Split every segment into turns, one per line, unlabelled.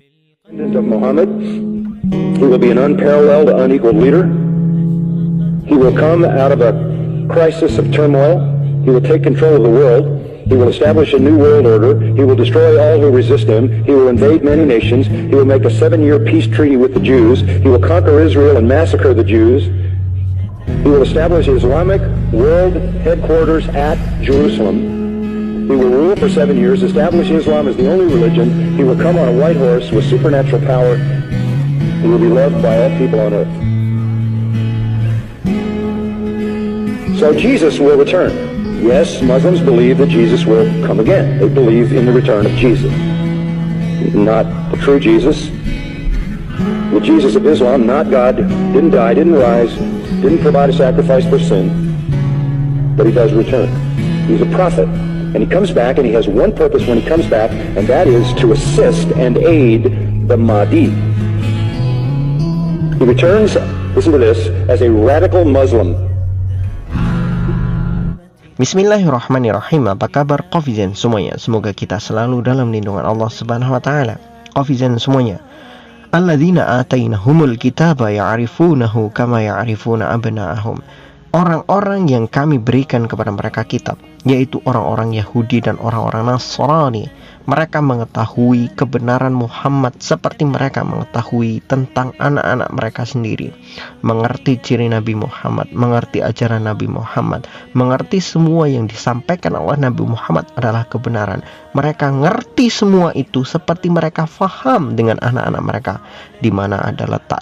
Of Muhammad, he will be an unparalleled, unequaled leader. He will come out of a crisis of turmoil. He will take control of the world. He will establish a new world order. He will destroy all who resist him. He will invade many nations. He will make a 7-year peace treaty with the Jews. He will conquer Israel and massacre the Jews. He will establish Islamic world headquarters at Jerusalem. He will rule for 7 years, establish Islam as the only religion. He will come on a white horse with supernatural power. He will be loved by all people on earth. So Jesus will return. Yes, Muslims believe that Jesus will come again. They believe in the return of Jesus. Not the true Jesus. The Jesus of Islam, not God, didn't die, didn't rise, didn't provide a sacrifice for sin. But he does return. He's a prophet. And he comes back, and he has one purpose when he comes back, and that is to assist and aid the Mahdi. He returns, listen to this, as a radical Muslim.
Bismillahirrahmanirrahim. Apa kabar Qofizan semuanya? Semoga kita selalu dalam lindungan Allah Subhanahu wa taala. Qofizan semuanya. Alladzina atainahumul kitaba ya'rifunahu kama ya'rifuna abna'ahum. Orang-orang yang kami berikan kepada mereka kitab, yaitu orang-orang Yahudi dan orang-orang Nasrani, mereka mengetahui kebenaran Muhammad seperti mereka mengetahui tentang anak-anak mereka sendiri. Mengerti ciri Nabi Muhammad, mengerti ajaran Nabi Muhammad, mengerti semua yang disampaikan oleh Nabi Muhammad adalah kebenaran. Mereka ngerti semua itu seperti mereka faham dengan anak-anak mereka, di mana ada letak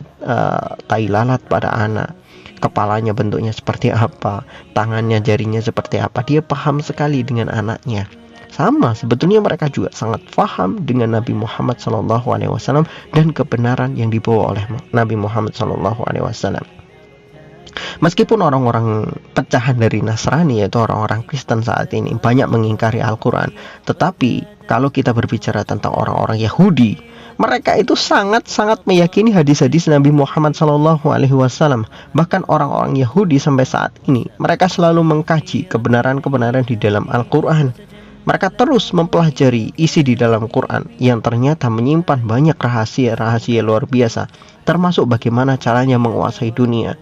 tai lalat pada anak, kepalanya bentuknya seperti apa, tangannya, jarinya seperti apa. Dia paham sekali dengan anaknya. Sama, sebetulnya mereka juga sangat paham dengan Nabi Muhammad SAW dan kebenaran yang dibawa oleh Nabi Muhammad SAW. Meskipun orang-orang pecahan dari Nasrani, yaitu orang-orang Kristen saat ini, banyak mengingkari Al-Quran, tetapi kalau kita berbicara tentang orang-orang Yahudi, mereka itu sangat-sangat meyakini hadis-hadis Nabi Muhammad SAW. Bahkan orang-orang Yahudi sampai saat ini, mereka selalu mengkaji kebenaran-kebenaran di dalam Al-Quran. Mereka terus mempelajari isi di dalam Quran yang ternyata menyimpan banyak rahasia-rahasia luar biasa, termasuk bagaimana caranya menguasai dunia.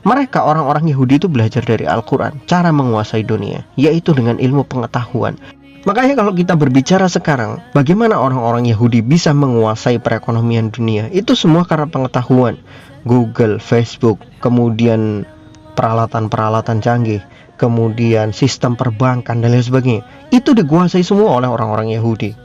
Mereka orang-orang Yahudi itu belajar dari Al-Quran cara menguasai dunia, yaitu dengan ilmu pengetahuan. Makanya kalau kita berbicara sekarang, bagaimana orang-orang Yahudi bisa menguasai perekonomian dunia, itu semua karena pengetahuan. Google, Facebook, kemudian peralatan-peralatan canggih, kemudian sistem perbankan dan lain sebagainya, itu dikuasai semua oleh orang-orang Yahudi.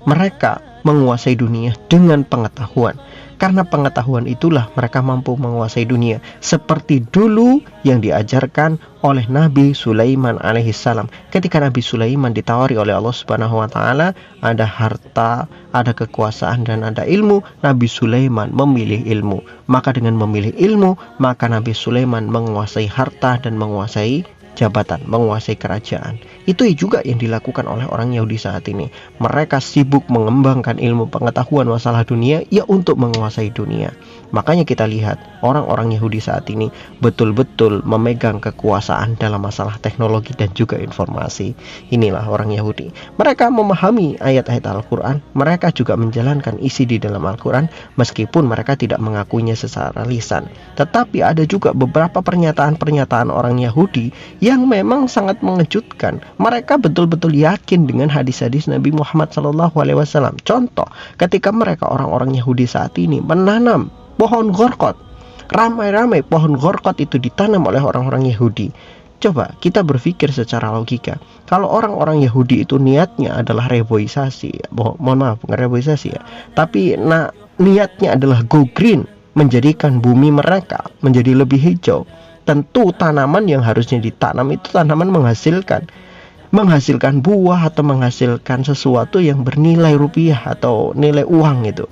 Mereka menguasai dunia dengan pengetahuan. Karena pengetahuan itulah mereka mampu menguasai dunia, seperti dulu yang diajarkan oleh Nabi Sulaiman alaihissalam. Ketika Nabi Sulaiman ditawari oleh Allah Subhanahu wa taala, ada harta, ada kekuasaan dan ada ilmu, Nabi Sulaiman memilih ilmu. Maka dengan memilih ilmu, maka Nabi Sulaiman menguasai harta dan menguasai jabatan, menguasai kerajaan. Itu juga yang dilakukan oleh orang Yahudi saat ini. Mereka sibuk mengembangkan ilmu pengetahuan masalah dunia, ya untuk menguasai dunia. Makanya kita lihat orang-orang Yahudi saat ini betul-betul memegang kekuasaan dalam masalah teknologi dan juga informasi. Inilah orang Yahudi. Mereka memahami ayat-ayat Al-Quran. Mereka juga menjalankan isi di dalam Al-Quran, meskipun mereka tidak mengakuinya secara lisan. Tetapi ada juga beberapa pernyataan-pernyataan orang Yahudi yang memang sangat mengejutkan. Mereka betul-betul yakin dengan hadis-hadis Nabi Muhammad SAW. Contoh, ketika mereka orang-orang Yahudi saat ini menanam pohon gorkot, ramai-ramai pohon gorkot itu ditanam oleh orang-orang Yahudi. Coba kita berpikir secara logika. Kalau orang-orang Yahudi itu niatnya adalah reboisasi, mohon maaf, bukan reboisasi ya, tapi niatnya adalah go green, menjadikan bumi mereka menjadi lebih hijau. Tentu tanaman yang harusnya ditanam itu tanaman menghasilkan buah atau menghasilkan sesuatu yang bernilai rupiah atau nilai uang itu.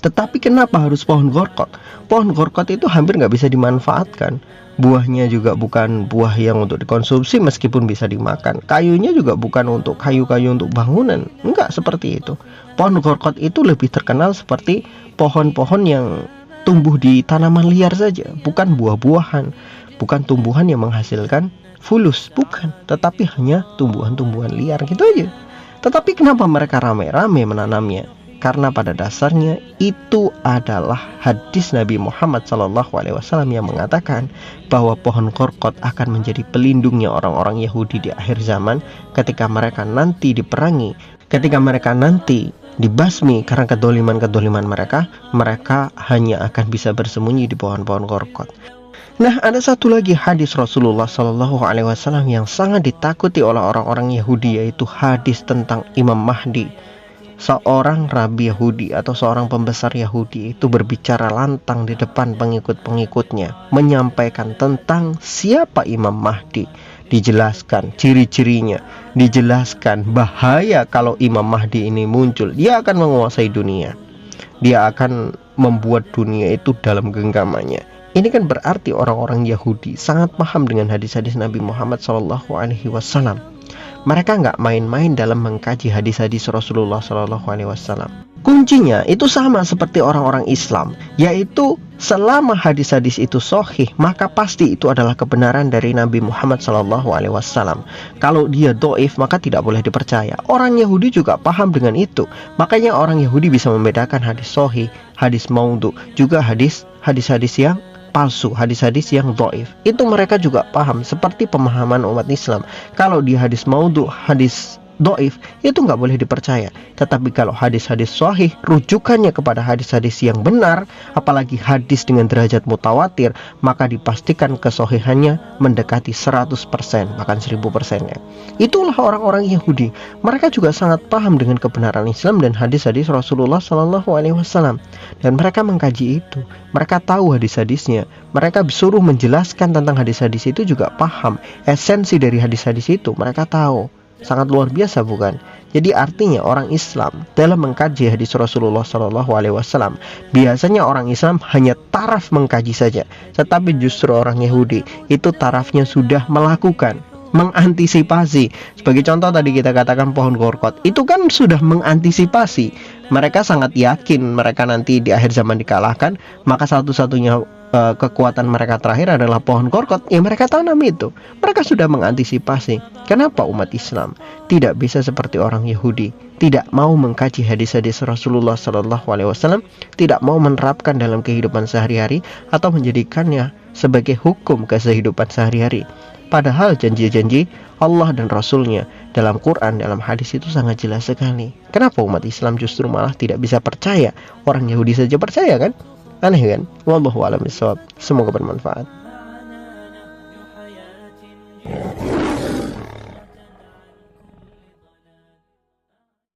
Tetapi kenapa harus pohon gorkot? Pohon gorkot itu hampir nggak bisa dimanfaatkan. Buahnya juga bukan buah yang untuk dikonsumsi meskipun bisa dimakan. Kayunya juga bukan untuk kayu-kayu untuk bangunan. Enggak seperti itu. Pohon gorkot itu lebih terkenal seperti pohon-pohon yang tumbuh di tanaman liar saja. Bukan buah-buahan. Bukan tumbuhan yang menghasilkan fulus. Bukan. Tetapi hanya tumbuhan-tumbuhan liar gitu aja. Tetapi kenapa mereka ramai-ramai menanamnya? karena pada dasarnya itu adalah hadis Nabi Muhammad SAW yang mengatakan bahwa pohon korkot akan menjadi pelindungnya orang-orang Yahudi di akhir zaman ketika mereka nanti diperangi, ketika mereka nanti dibasmi karena kedoliman mereka hanya akan bisa bersembunyi di pohon-pohon korkot. Nah, ada satu lagi hadis Rasulullah SAW yang sangat ditakuti oleh orang-orang Yahudi, yaitu hadis tentang Imam Mahdi. Seorang rabi Yahudi atau seorang pembesar Yahudi itu berbicara lantang di depan pengikut-pengikutnya, menyampaikan tentang siapa Imam Mahdi, dijelaskan ciri-cirinya, dijelaskan bahaya kalau Imam Mahdi ini muncul, dia akan menguasai dunia, dia akan membuat dunia itu dalam genggamannya. Ini kan berarti orang-orang Yahudi sangat paham dengan hadis-hadis Nabi Muhammad SAW. Mereka nggak main-main dalam mengkaji hadis-hadis Rasulullah SAW. Kuncinya itu sama seperti orang-orang Islam, yaitu selama hadis-hadis itu sahih, maka pasti itu adalah kebenaran dari Nabi Muhammad SAW. Kalau dia dhaif, maka tidak boleh dipercaya. Orang Yahudi juga paham dengan itu. Makanya orang Yahudi bisa membedakan hadis sahih, hadis maudhu, juga hadis-hadis yang palsu, hadis-hadis yang dhaif. Itu mereka juga paham, seperti pemahaman umat Islam. Kalau di hadis maudhu, hadis dhaif, itu nggak boleh dipercaya. Tetapi kalau hadis-hadis sahih, rujukannya kepada hadis-hadis yang benar, apalagi hadis dengan derajat mutawatir, maka dipastikan kesahihannya mendekati 100%, bahkan 1000%-nya. Itulah orang-orang Yahudi. Mereka juga sangat paham dengan kebenaran Islam dan hadis-hadis Rasulullah SAW. Dan mereka mengkaji itu. Mereka tahu hadis-hadisnya. Mereka disuruh menjelaskan tentang hadis-hadis itu juga paham. Esensi dari hadis-hadis itu mereka tahu. Sangat luar biasa, bukan? Jadi artinya orang Islam dalam mengkaji hadis Rasulullah SAW, biasanya orang Islam hanya taraf mengkaji saja, tetapi justru orang Yahudi itu tarafnya sudah melakukan, mengantisipasi. Sebagai contoh tadi kita katakan pohon korkot, itu kan sudah mengantisipasi. Mereka sangat yakin mereka nanti di akhir zaman dikalahkan, maka satu-satunya kekuatan mereka terakhir adalah pohon korkot. Ya, mereka tanam itu. Mereka sudah mengantisipasi. Kenapa umat Islam tidak bisa seperti orang Yahudi, tidak mau mengkaji hadis-hadis Rasulullah SAW, tidak mau menerapkan dalam kehidupan sehari-hari atau menjadikannya sebagai hukum kehidupan sehari-hari? Padahal janji-janji Allah dan Rasulnya dalam Quran, dalam hadis itu sangat jelas sekali. Kenapa umat Islam justru malah tidak bisa percaya? Orang Yahudi saja percaya, kan? Aneh, kan? Wallahu a'lam bishawab. Semoga bermanfaat.